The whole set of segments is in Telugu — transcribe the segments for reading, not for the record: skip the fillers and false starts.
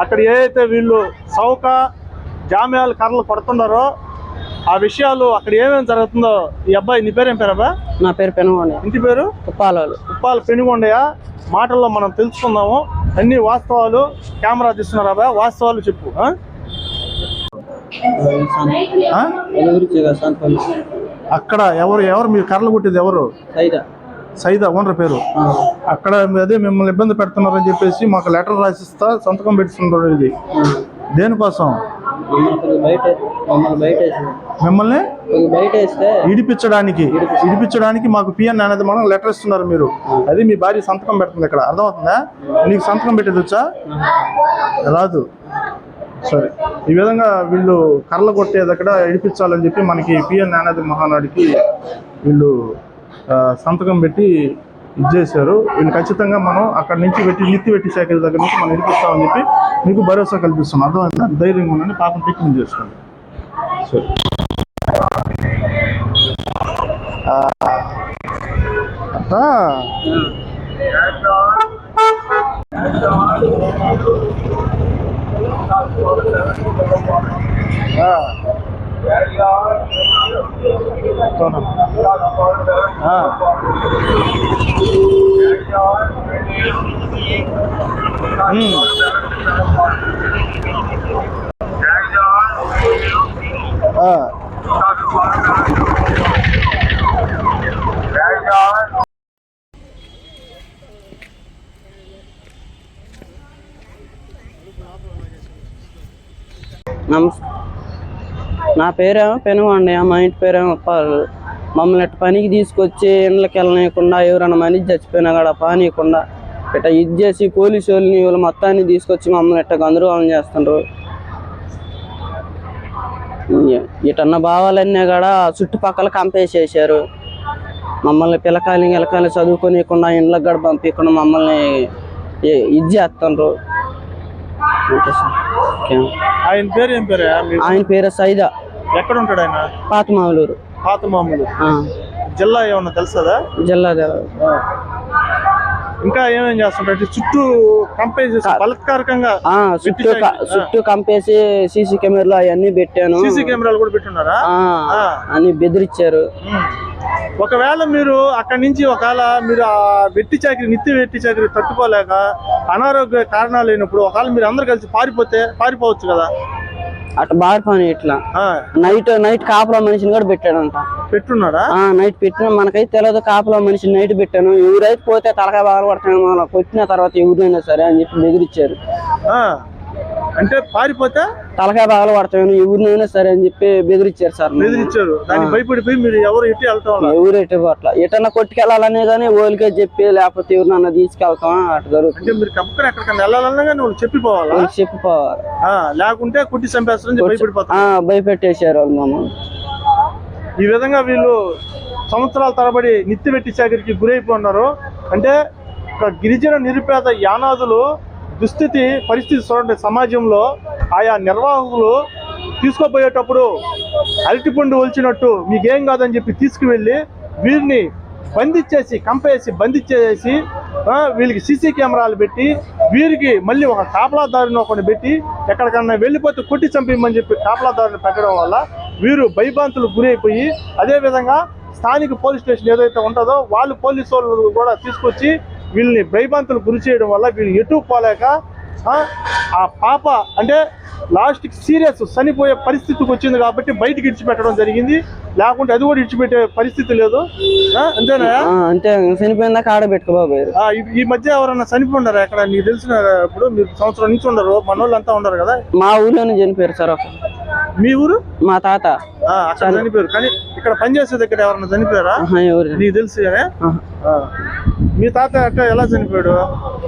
అక్కడ ఏదైతే వీళ్ళు చౌక జామ్యాలు కర్రలు కొడుతున్నారో ఆ విషయాలు అక్కడ ఏమేమి జరుగుతుందో ఈ అబ్బాయి నీ పేరేం పేరబ్బా? నా పేరు పెనుగొండ. ఇంటి పేరు ఉప్పాల పెనుగొండయ్య. మాటల్లో మనం తెలుసుకుందాము అన్ని వాస్తవాలు. కెమెరా తీస్తున్నారు అబ్బా, వాస్తవాలు చెప్పు. అక్కడ ఎవరు మీరు కర్రలు కొట్టేది ఎవరు? సైదా ఓనర్ పేరు. అక్కడ అదే మిమ్మల్ని ఇబ్బంది పెడుతున్నారని చెప్పేసి మాకు లెటర్ రాసిస్తా సంతకం పెట్టుతున్నారు. ఇది దేనికోసం? మిమ్మల్ని ఇడిపించడానికి మాకు పిఎన్ అనేది మనం లెటర్ ఇస్తున్నారు మీరు. అది మీ భార్య సంతకం పెడుతుంది ఇక్కడ, అర్థమవుతుందా? నీకు సంతకం పెట్టేది వచ్చా? రాదు. సరే, ఈ విధంగా వీళ్ళు కర్రలు కొట్టేది అక్కడ ఇడిపించాలని చెప్పి మనకి పిఎన్ అనేది మహానాడికి వీళ్ళు సంతకం పెట్టి ఇచ్చేసారు. వీళ్ళు ఖచ్చితంగా మనం అక్కడ నుంచి నిత్తి పెట్టి శాఖల దగ్గర నుంచి మనం ఇడిపిస్తామని చెప్పి మీకు భరోసా కల్పిస్తున్నాం. అర్థమైందా? ధైర్యంగా ఉండండి, పాపం ట్రీట్మెంట్ చేసుకోండి. సరే, అట్టా నా పేరేమో పెనుగొండ, మా ఇంటి పేరేమో ఉప్పాలు. మమ్మల్ని ఇట్ట పనికి తీసుకొచ్చి ఇండ్లకి వెళ్ళనీయకుండా, ఎవరైనా మనిషి చచ్చిపోయినా కూడా పానీయకుండా ఇట్లా ఇది చేసి పోలీసు వాళ్ళని వీళ్ళు మొత్తాన్ని తీసుకొచ్చి మమ్మల్ని ఇట్ట గందరగోళం చేస్తుండ్రు. ఇటన్న భావాలన్నీ కూడా చుట్టుపక్కల కంపేసేసారు. మమ్మల్ని పిల్లకాయలు చదువుకోనియకుండా ఇండ్లకు కూడా పంపించకుండా మమ్మల్ని ఇది చేస్తుండ్రు. ఆయన పేరు ఏం పేరు? ఆయన పేరు సైదా. ఎక్కడ ఉంటాడు ఆయన? పాత మామూలు. జిల్లా ఏమన్నా తెలుసా? జిల్లా. ఇంకా ఏమేం చేస్తుంటారు? చుట్టూ కంపేసి బలత్కారకంగా చుట్టూ కంపేసి సీసీ కెమెరాలు అవన్నీ పెట్టాను. సీసీ కెమెరాలు కూడా పెట్టున్నారా? అని బెదిరించారు. ఒకవేళ మీరు అక్కడి నుంచి మీరు ఆ నిత్య వెట్టి చాకరీ తట్టుకోలేక అనారోగ్య కారణాలు అయినప్పుడు ఒకవేళ మీరు అందరు కలిసి పారిపోవచ్చు కదా? అట్లా బాడిపోయి ఇట్లా నైట్ కాపలా మనిషిని కూడా పెట్టాడంట. పెట్టున్నాడా? నైట్ పెట్టినా మనకైతే తెలియదు. కాపలా మనిషిని నైట్ పెట్టాను. ఎవరైతే పోతే తలకాయ బాగా పడతాను, కొట్టిన తర్వాత ఎవరైనా సరే అని చెప్పి బెదిరించారు. అంటే పారిపోతే తలకాయ బాగా పడతాను, ఎవరినైనా సరే అని చెప్పి బెదిరించారు సార్. బెదిరించారు. దానికి భయపడిపోయి మీరు ఎవరు ఎటు అట్లా ఎటన్నా కొట్టుకెళ్ళాలనే కానీ ఓలికే చెప్పి లేకపోతే ఎవరినన్నా తీసుకెళ్తాం అట్లా జరుగుతుంది. మీరు ఎక్కడికన్నా వెళ్ళాలన్నా కానీ చెప్పిపోవాలి, లేకుంటే కుట్టి చంపేస్తారని భయపెట్టేశారు వాళ్ళు మమ్మల్ని. ఈ విధంగా వీళ్ళు సంవత్సరాల తరబడి నిత్య వెట్టి చాకరికి గురైపోయినారు. అంటే ఒక గిరిజన నిరుపేద యానాదులు దుస్థితి పరిస్థితి చూడండి. సమాజంలో ఆయా నిర్వాహకులు తీసుకోపోయేటప్పుడు అరటిపండు ఒలిచినట్టు మీకేం కాదని చెప్పి తీసుకువెళ్ళి వీరిని బంధించేసి వీళ్ళకి సీసీ కెమెరాలు పెట్టి వీరికి మళ్ళీ ఒక కాపలాదారుని ఒకటి పెట్టి ఎక్కడికన్నా వెళ్ళిపోతే కొట్టి చంపేయమని చెప్పి కాపలాదారుని పెట్టడం వల్ల వీరు భయభ్రాంతులకు గురైపోయి, అదేవిధంగా స్థానిక పోలీస్ స్టేషన్ ఏదైతే ఉంటుందో వాళ్ళు పోలీసు వాళ్ళు కూడా తీసుకొచ్చి వీళ్ళని భయభ్రాంతులకు గురి చేయడం వల్ల వీళ్ళు ఎటు పోలేక ఆ పాప అంటే లాస్ట్కి సీరియస్ చనిపోయే పరిస్థితికి వచ్చింది కాబట్టి బయటికి ఇడిచిపెట్టడం జరిగింది. లేకుంటే అది కూడా ఇడిచిపెట్టే పరిస్థితి లేదు. అంతేనా? అంతే, చనిపోయిందాక ఆడబెట్టుకోబాబు. ఈ మధ్య ఎవరన్నా చనిపోయినారా ఎక్కడ? నీకు తెలిసిన ఇప్పుడు మీరు సంవత్సరం నుంచి ఉండరు, మన వాళ్ళు అంతా ఉండరు కదా? మా ఊర్లోనే చనిపోయారు సార్. మీ ఊరు? మా తాత అక్కడ చనిపోయారు. కానీ ఇక్కడ పనిచేసేది ఇక్కడ ఎవరన్నా చనిపోయారా? నీకు తెలుసు. మీ తాత అక్క ఎలా చనిపోయాడు?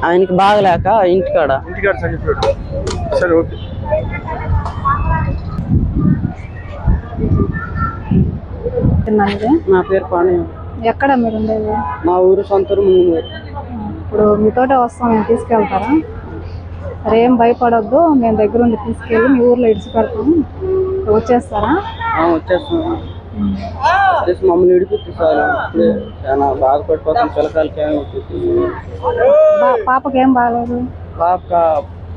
ఆయనకి బాగలేక ఇంటికాడ చనిపోయాడు. సరే, ఓకే. నా పేరు పాణి. ఎక్కడ మీరు ఉండేది? మా ఊరు సొంతూరు. ఇప్పుడు మీతోటే వస్తాం, మేము తీసుకెళ్తారా? సరే, ఏం భయపడొద్దు, మేము దగ్గర ఉండి తీసుకెళ్ళి మీ ఊర్లో ఇడిచిపెడతాము. వచ్చేస్తారా? వచ్చేస్తాం. మమ్మల్ని విడిపిస్తే సార్. చాలా బాధపడిపోతాం. పిల్లకాయలకి పాపకి ఏం బాగాలేదు. పాప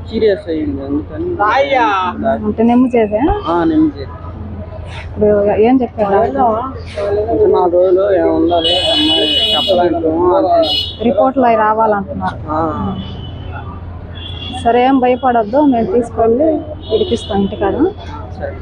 సీరియస్ అయ్యింది అందుకని అంటే నెమ్ము చేసే నేను చేసి ఇప్పుడు ఏం చెప్పారు ఇంకా 4 రోజులు ఏమి ఉండాలి అమ్మాయి చెప్పలేము రిపోర్ట్లు అవి రావాలంటున్నారు. సరే ఏం భయపడొద్దు, మేము తీసుకెళ్ళి విడిపిస్తాం ఇంటికాడ. సరే.